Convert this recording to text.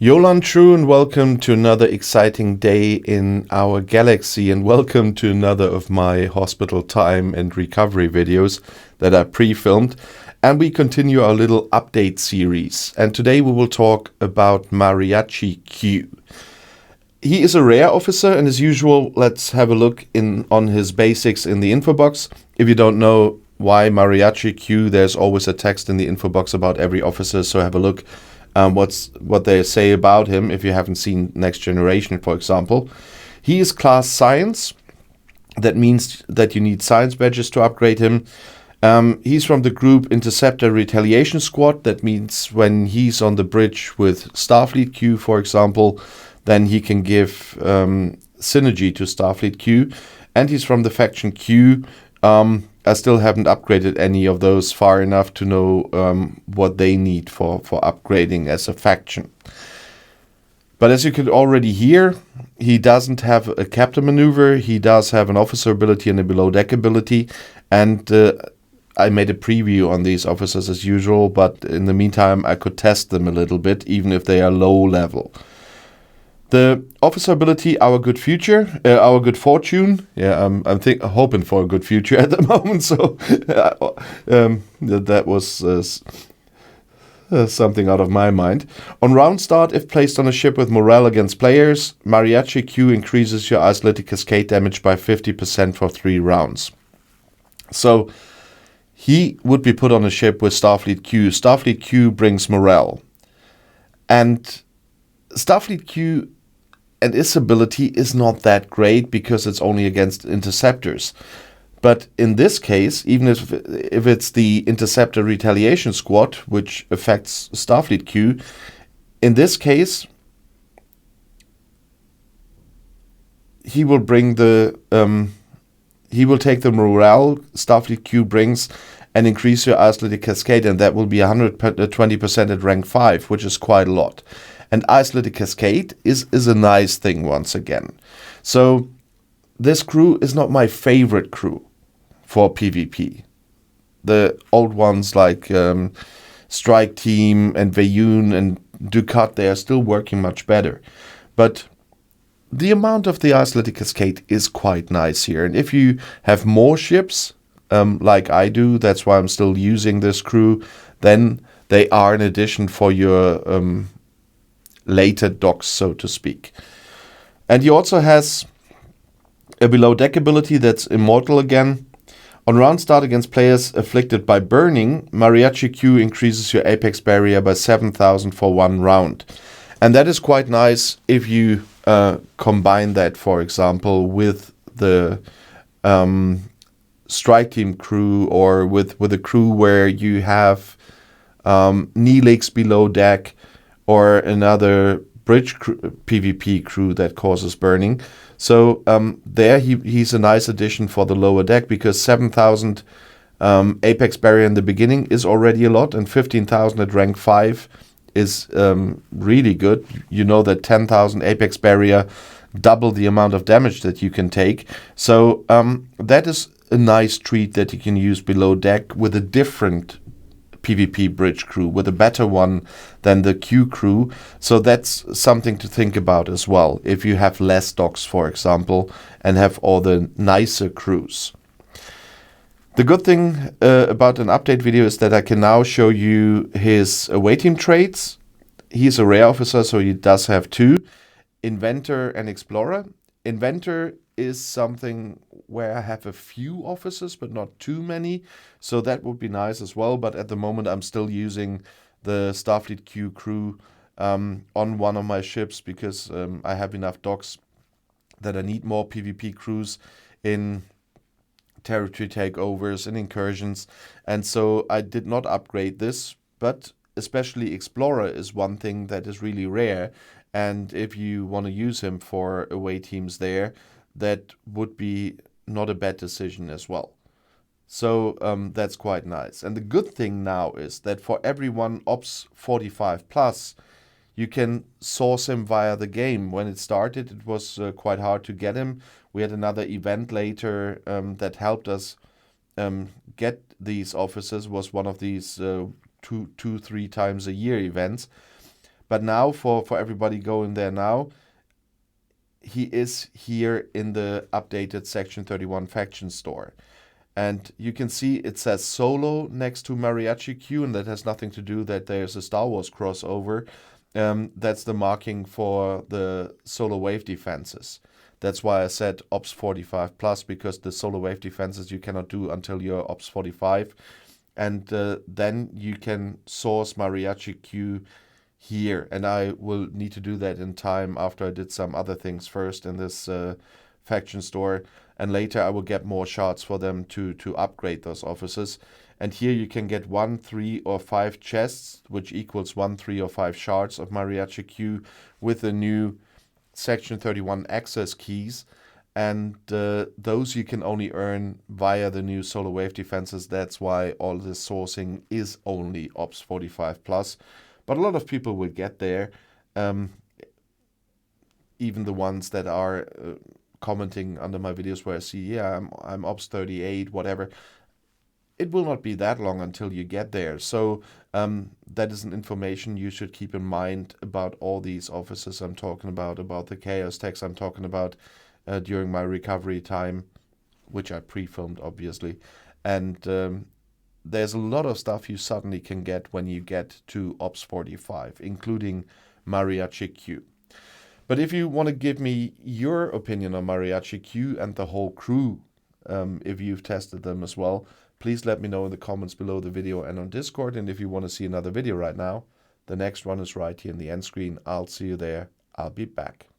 Yolan True, and welcome to another exciting day in our galaxy, and welcome to another of my hospital time and recovery videos that I pre-filmed. And we continue our little update series. And today we will talk about Mariachi Q. He is a rare officer, and as usual, let's have a look on his basics in the info box. If you don't know why Mariachi Q, there's always a text in the info box about every officer, so have a look. What they say about him if you haven't seen Next Generation, for example. He is class science. That means that you need science badges to upgrade him. He's from the group Interceptor Retaliation Squad. That means when he's on the bridge with Starfleet Q, for example, then he can give synergy to Starfleet Q. And he's from the faction Q. I still haven't upgraded any of those far enough to know what they need for upgrading as a faction. But as you could already hear, he doesn't have a captain maneuver. He does have an officer ability and a below deck ability. And I made a preview on these officers as usual, but in the meantime I could test them a little bit, even if they are low level. The officer ability, our good fortune. Yeah, I'm hoping for a good future at the moment. So that was something out of my mind. On round start, if placed on a ship with morale against players, Mariachi Q increases your isolated cascade damage by 50% for 3 rounds. So he would be put on a ship with Starfleet Q. Starfleet Q brings morale, and Starfleet Q and its ability is not that great because it's only against interceptors. But in this case, even if it's the Interceptor Retaliation Squad, which affects Starfleet Q, in this case, he will bring he will take the morale Starfleet Q brings and increase your isolated cascade, and that will be 120% at rank 5, which is quite a lot. And isolated cascade is a nice thing once again. So this crew is not my favorite crew for PvP. The old ones like Strike Team and Veyun and Ducat, they are still working much better. But the amount of the isolated cascade is quite nice here. And if you have more ships, like I do, that's why I'm still using this crew, then they are an addition for your later docks, so to speak. And he also has a below deck ability that's immortal again. On round start against players afflicted by burning, Mariachi Q increases your apex barrier by 7,000 for 1 round. And that is quite nice if you combine that, for example, with the strike team crew, or with a crew where you have Neelix below deck, or another bridge PvP crew that causes burning. So there he's a nice addition for the lower deck, because 7,000 apex barrier in the beginning is already a lot, and 15,000 at rank 5 is really good. You know that 10,000 apex barrier double the amount of damage that you can take. So that is a nice treat that you can use below deck with a different PvP bridge crew, with a better one than the Q crew. So that's something to think about as well, if you have less docks, for example, and have all the nicer crews. The good thing about an update video is that I can now show you his away team traits. He's a rare officer, so he does have 2, Inventor and Explorer. Inventor is something where I have a few officers, but not too many, so that would be nice as well. But at the moment I'm still using the Starfleet Q crew on one of my ships, because I have enough docks that I need more PvP crews in territory takeovers and incursions, and so I did not upgrade this. But especially Explorer is one thing that is really rare, and if you want to use him for away teams there, that would be not a bad decision as well. So that's quite nice. And the good thing now is that for everyone Ops 45 plus, you can source him via the game. When it started, it was quite hard to get him. We had another event later that helped us get these officers. Was one of these 2-3 times a year events. But now for everybody going there now, he is here in the updated Section 31 faction store. And you can see it says Solo next to Mariachi Q, and that has nothing to do that there's a Star Wars crossover. That's the marking for the Solar Wave defenses. That's why I said Ops 45 plus, because the Solar Wave defenses you cannot do until you're Ops 45. And then you can source Mariachi Q here. And I will need to do that in time after I did some other things first in this faction store, and later I will get more shards for them to upgrade those officers. And here you can get 1, 3, or 5 chests, which equals 1, 3, or 5 shards of Mariachi Q with the new Section 31 access keys. And those you can only earn via the new Solar Wave defenses. That's why all this sourcing is only Ops 45 plus. But a lot of people will get there, even the ones that are commenting under my videos where I see, yeah, I'm Ops 38, whatever. It will not be that long until you get there. So that is an information you should keep in mind about all these officers I'm talking about the chaos techs I'm talking about during my recovery time, which I pre-filmed, obviously. And there's a lot of stuff you suddenly can get when you get to Ops 45, including Mariachi Q. But if you want to give me your opinion on Mariachi Q and the whole crew, if you've tested them as well, please let me know in the comments below the video and on Discord. And if you want to see another video right now, the next one is right here in the end screen. I'll see you there. I'll be back.